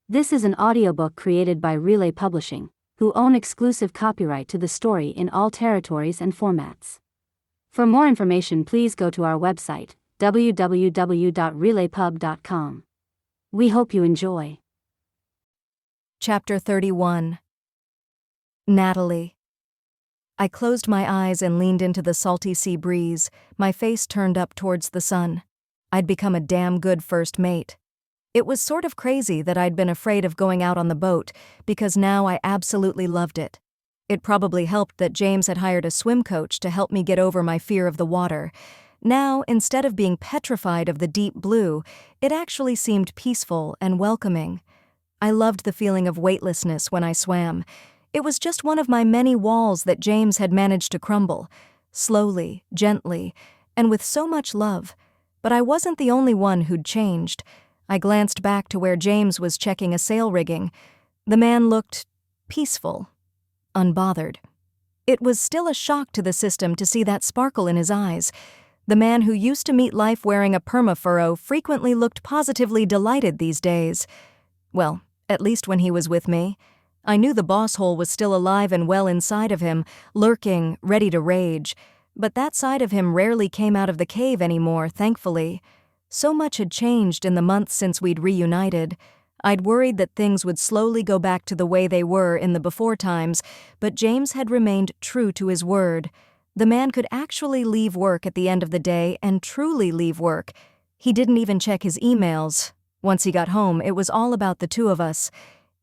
This is an audiobook created by Relay Publishing, who own exclusive copyright to the story in all territories and formats. For more information, please go to our website, www.relaypub.com. We hope you enjoy. Chapter 31. Natalie. I closed my eyes and leaned into the salty sea breeze, my face turned up towards the sun. I'd become a damn good first mate. It was sort of crazy that I'd been afraid of going out on the boat, because now I absolutely loved it. It probably helped that James had hired a swim coach to help me get over my fear of the water. Now, instead of being petrified of the deep blue, it actually seemed peaceful and welcoming. I loved the feeling of weightlessness when I swam. It was just one of my many walls that James had managed to crumble, slowly, gently, and with so much love. But I wasn't the only one who'd changed. I glanced back to where James was checking a sail rigging. The man looked peaceful, unbothered. It was still a shock to the system to see that sparkle in his eyes. The man who used to meet life wearing a perma-furrow frequently looked positively delighted these days. Well, at least when he was with me. I knew the Bosshole was still alive and well inside of him, lurking, ready to rage. But that side of him rarely came out of the cave anymore, thankfully. So much had changed in the months since we'd reunited. I'd worried that things would slowly go back to the way they were in the before times, but James had remained true to his word. The man could actually leave work at the end of the day and truly leave work. He didn't even check his emails. Once he got home, it was all about the two of us.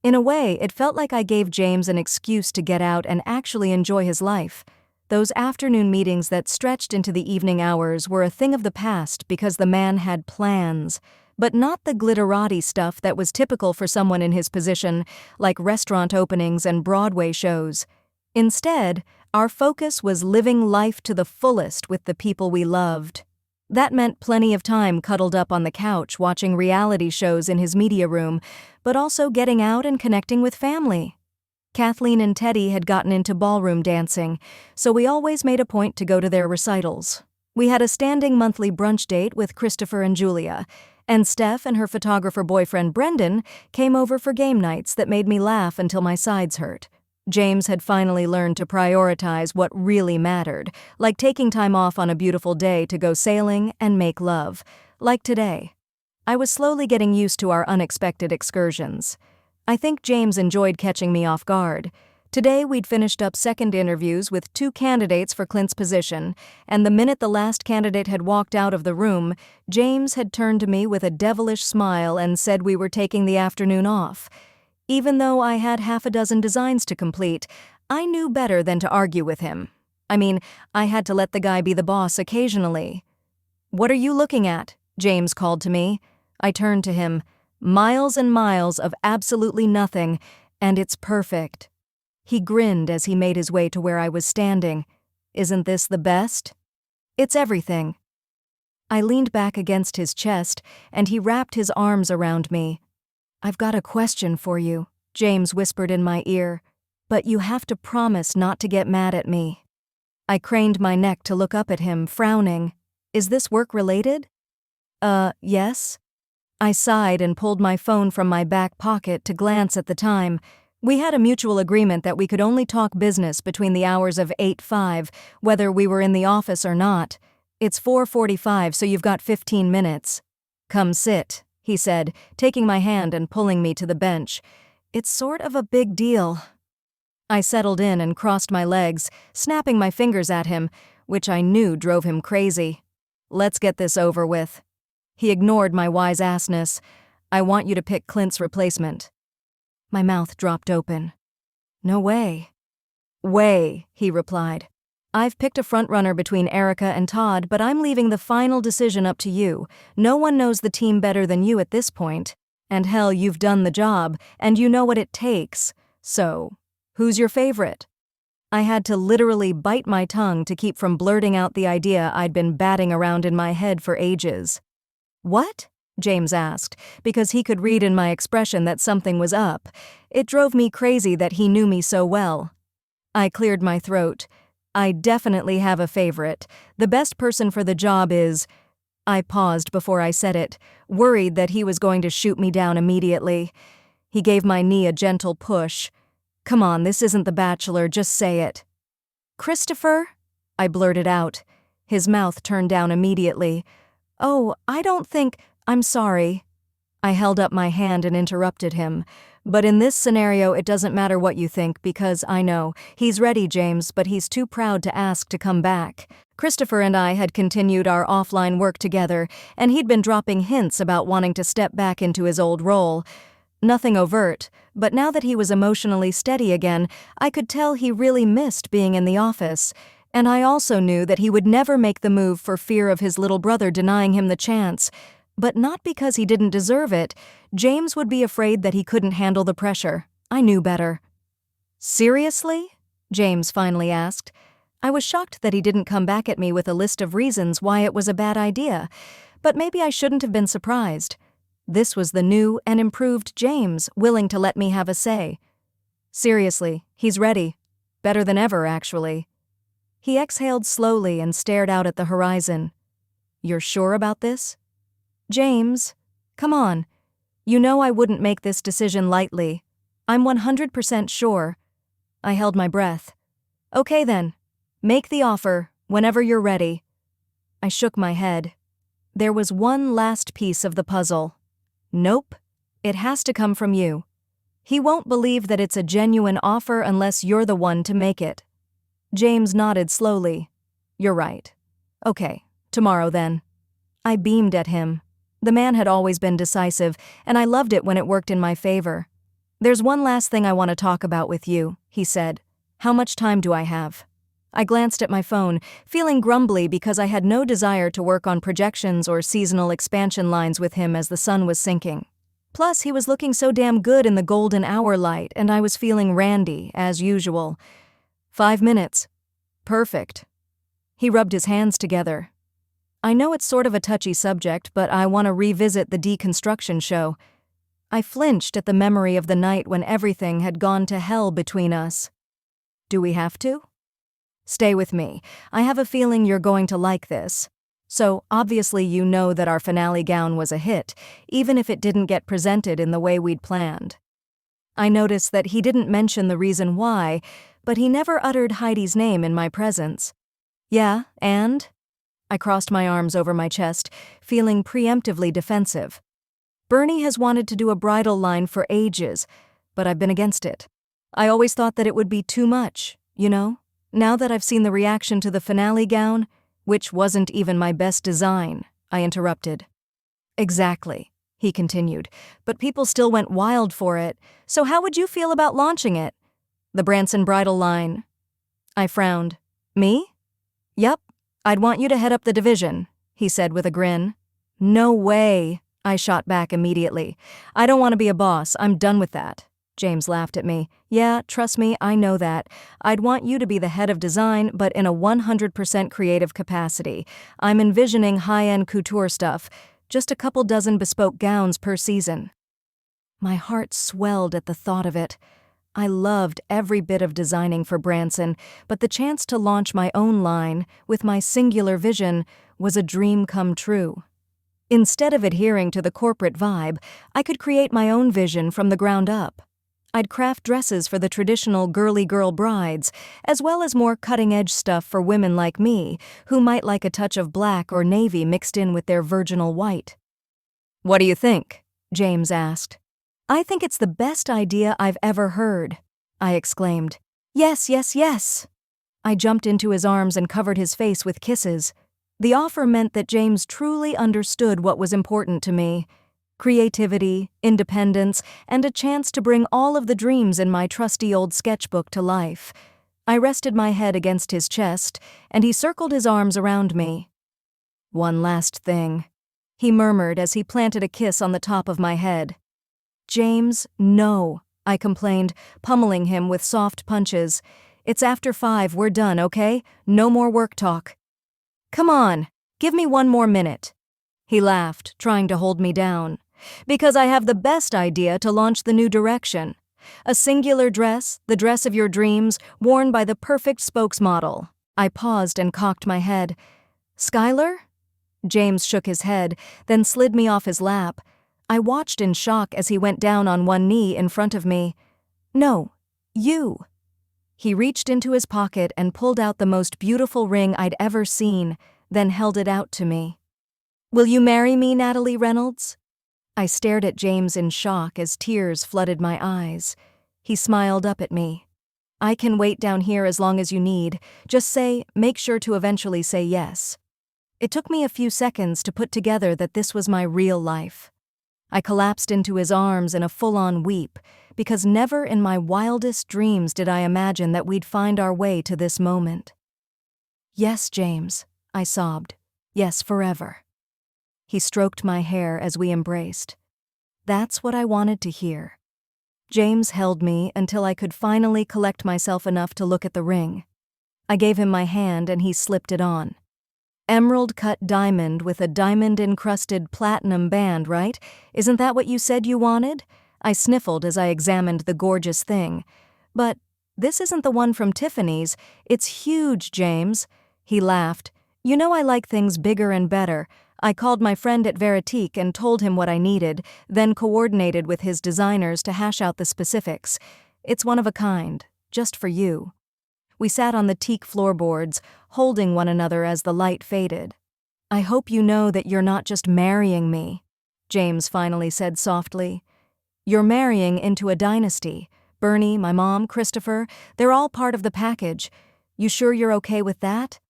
In a way, it felt like I gave James an excuse to get out and actually enjoy his life. Those afternoon meetings that stretched into the evening hours were a thing of the past because the man had plans, but not the glitterati stuff that was typical for someone in his position, like restaurant openings and Broadway shows. Instead, our focus was living life to the fullest with the people we loved. That meant plenty of time cuddled up on the couch watching reality shows in his media room, but also getting out and connecting with family. Kathleen and Teddy had gotten into ballroom dancing, so we always made a point to go to their recitals. We had a standing monthly brunch date with Christopher and Julia, and Steph and her photographer boyfriend Brendan came over for game nights that made me laugh until my sides hurt. James had finally learned to prioritize what really mattered, like taking time off on a beautiful day to go sailing and make love, like today. I was slowly getting used to our unexpected excursions. I think James enjoyed catching me off guard. Today we'd finished up second interviews with 2 candidates for Clint's position, and the minute the last candidate had walked out of the room, James had turned to me with a devilish smile and said we were taking the afternoon off. Even though I had half a dozen designs to complete, I knew better than to argue with him. I mean, I had to let the guy be the boss occasionally. "What are you looking at?" James called to me. I turned to him. Miles and miles of absolutely nothing, and it's perfect. He grinned as he made his way to where I was standing. "Isn't this the best?" "It's everything." I leaned back against his chest, and he wrapped his arms around me. "I've got a question for you," James whispered in my ear, "but you have to promise not to get mad at me." I craned my neck to look up at him, frowning. "Is this work-related?" Yes." I sighed and pulled my phone from my back pocket to glance at the time. We had a mutual agreement that we could only talk business between the hours of 8-5, whether we were in the office or not. "It's 4:45, so you've got 15 minutes. "Come sit," he said, taking my hand and pulling me to the bench. "It's sort of a big deal." I settled in and crossed my legs, snapping my fingers at him, which I knew drove him crazy. "Let's get this over with." He ignored my wise assness. "I want you to pick Clint's replacement." My mouth dropped open. "No way." "Way," he replied. "I've picked a frontrunner between Erica and Todd, but I'm leaving the final decision up to you. No one knows the team better than you at this point. And hell, you've done the job, and you know what it takes. So, who's your favorite?" I had to literally bite my tongue to keep from blurting out the idea I'd been batting around in my head for ages. "What?" James asked, because he could read in my expression that something was up. It drove me crazy that he knew me so well. I cleared my throat. "I definitely have a favorite. The best person for the job is—" I paused before I said it, worried that he was going to shoot me down immediately. He gave my knee a gentle push. Come on, this isn't The Bachelor, just say it. Christopher? I blurted out. His mouth turned down immediately. Oh, I don't think... I'm sorry. I held up my hand and interrupted him. But in this scenario, it doesn't matter what you think, because I know. He's ready, James, but he's too proud to ask to come back. Christopher and I had continued our offline work together, and he'd been dropping hints about wanting to step back into his old role. Nothing overt, but now that he was emotionally steady again, I could tell he really missed being in the office. And I also knew that he would never make the move for fear of his little brother denying him the chance. But not because he didn't deserve it. James would be afraid that he couldn't handle the pressure. I knew better. Seriously? James finally asked. I was shocked that he didn't come back at me with a list of reasons why it was a bad idea. But maybe I shouldn't have been surprised. This was the new and improved James, willing to let me have a say. Seriously, he's ready. Better than ever, actually. He exhaled slowly and stared out at the horizon. You're sure about this? James, come on. You know I wouldn't make this decision lightly. I'm 100% sure. I held my breath. Okay then. Make the offer, whenever you're ready. I shook my head. There was one last piece of the puzzle. Nope. It has to come from you. He won't believe that it's a genuine offer unless you're the one to make it. James nodded slowly. You're right. Okay, tomorrow then. I beamed at him. The man had always been decisive, and I loved it when it worked in my favor. There's one last thing I want to talk about with you, he said. How much time do I have? I glanced at my phone, feeling grumbly because I had no desire to work on projections or seasonal expansion lines with him as the sun was sinking. Plus, he was looking so damn good in the golden hour light, and I was feeling randy, as usual. 5 minutes. Perfect. He rubbed his hands together. I know it's sort of a touchy subject, but I want to revisit the deconstruction show. I flinched at the memory of the night when everything had gone to hell between us. Do we have to? Stay with me. I have a feeling you're going to like this. So, obviously you know that our finale gown was a hit, even if it didn't get presented in the way we'd planned. I noticed that he didn't mention the reason why, but he never uttered Heidi's name in my presence. Yeah, and? I crossed my arms over my chest, feeling preemptively defensive. Bernie has wanted to do a bridal line for ages, but I've been against it. I always thought that it would be too much, you know? Now that I've seen the reaction to the finale gown, which wasn't even my best design, I interrupted. Exactly, he continued, but people still went wild for it, so how would you feel about launching it? The Branson bridal line. I frowned. Me? Yep, I'd want you to head up the division, he said with a grin. No way, I shot back immediately. I don't want to be a boss, I'm done with that. James laughed at me. Yeah, trust me, I know that. I'd want you to be the head of design, but in a 100% creative capacity. I'm envisioning high-end couture stuff, just a couple dozen bespoke gowns per season. My heart swelled at the thought of it. I loved every bit of designing for Branson, but the chance to launch my own line, with my singular vision, was a dream come true. Instead of adhering to the corporate vibe, I could create my own vision from the ground up. I'd craft dresses for the traditional girly girl brides, as well as more cutting-edge stuff for women like me, who might like a touch of black or navy mixed in with their virginal white. What do you think? James asked. I think it's the best idea I've ever heard, I exclaimed. Yes, yes, yes. I jumped into his arms and covered his face with kisses. The offer meant that James truly understood what was important to me. Creativity, independence, and a chance to bring all of the dreams in my trusty old sketchbook to life. I rested my head against his chest, and he circled his arms around me. One last thing, he murmured as he planted a kiss on the top of my head. James, no, I complained, pummeling him with soft punches. It's after 5, we're done, okay? No more work talk. Come on, give me 1 more minute. He laughed, trying to hold me down. Because I have the best idea to launch the new direction. A singular dress, the dress of your dreams, worn by the perfect spokesmodel. I paused and cocked my head. Skylar? James shook his head, then slid me off his lap. I watched in shock as he went down on one knee in front of me. "No, you." He reached into his pocket and pulled out the most beautiful ring I'd ever seen, then held it out to me. "Will you marry me, Natalie Reynolds?" I stared at James in shock as tears flooded my eyes. He smiled up at me. "I can wait down here as long as you need. Just make sure to eventually say yes." It took me a few seconds to put together that this was my real life. I collapsed into his arms in a full-on weep, because never in my wildest dreams did I imagine that we'd find our way to this moment. "Yes, James," I sobbed. "Yes, forever." He stroked my hair as we embraced. That's what I wanted to hear. James held me until I could finally collect myself enough to look at the ring. I gave him my hand and he slipped it on. Emerald-cut diamond with a diamond-encrusted platinum band, right? Isn't that what you said you wanted? I sniffled as I examined the gorgeous thing. "But this isn't the one from Tiffany's. It's huge, James." He laughed. "You know I like things bigger and better." I called my friend at Veritique and told him what I needed, then coordinated with his designers to hash out the specifics. "It's one of a kind, just for you." We sat on the teak floorboards, holding one another as the light faded. "I hope you know that you're not just marrying me," James finally said softly. "You're marrying into a dynasty. Bernie, my mom, Christopher, they're all part of the package. You sure you're okay with that?"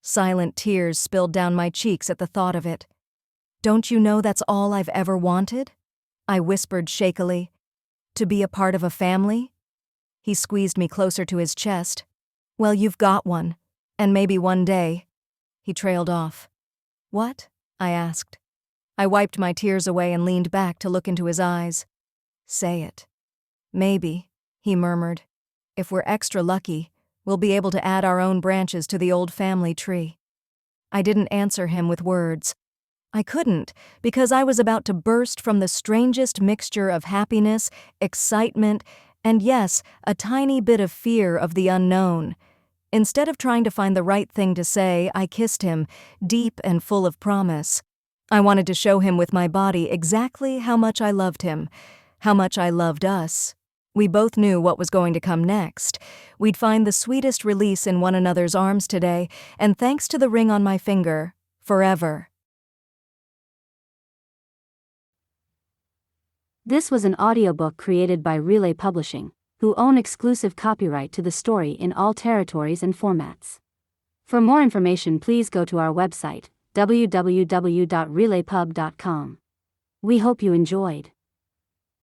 Silent tears spilled down my cheeks at the thought of it. "Don't you know that's all I've ever wanted?" I whispered shakily. "To be a part of a family?" He squeezed me closer to his chest. "Well, you've got one. And maybe one day." He trailed off. "What?" I asked. I wiped my tears away and leaned back to look into his eyes. "Say it." "Maybe," he murmured. "If we're extra lucky, we'll be able to add our own branches to the old family tree." I didn't answer him with words. I couldn't, because I was about to burst from the strangest mixture of happiness, excitement, and yes, a tiny bit of fear of the unknown. Instead of trying to find the right thing to say, I kissed him, deep and full of promise. I wanted to show him with my body exactly how much I loved him, how much I loved us. We both knew what was going to come next. We'd find the sweetest release in one another's arms today, and thanks to the ring on my finger, forever. This was an audiobook created by Relay Publishing, who own exclusive copyright to the story in all territories and formats. For more information, please go to our website, www.relaypub.com. We hope you enjoyed.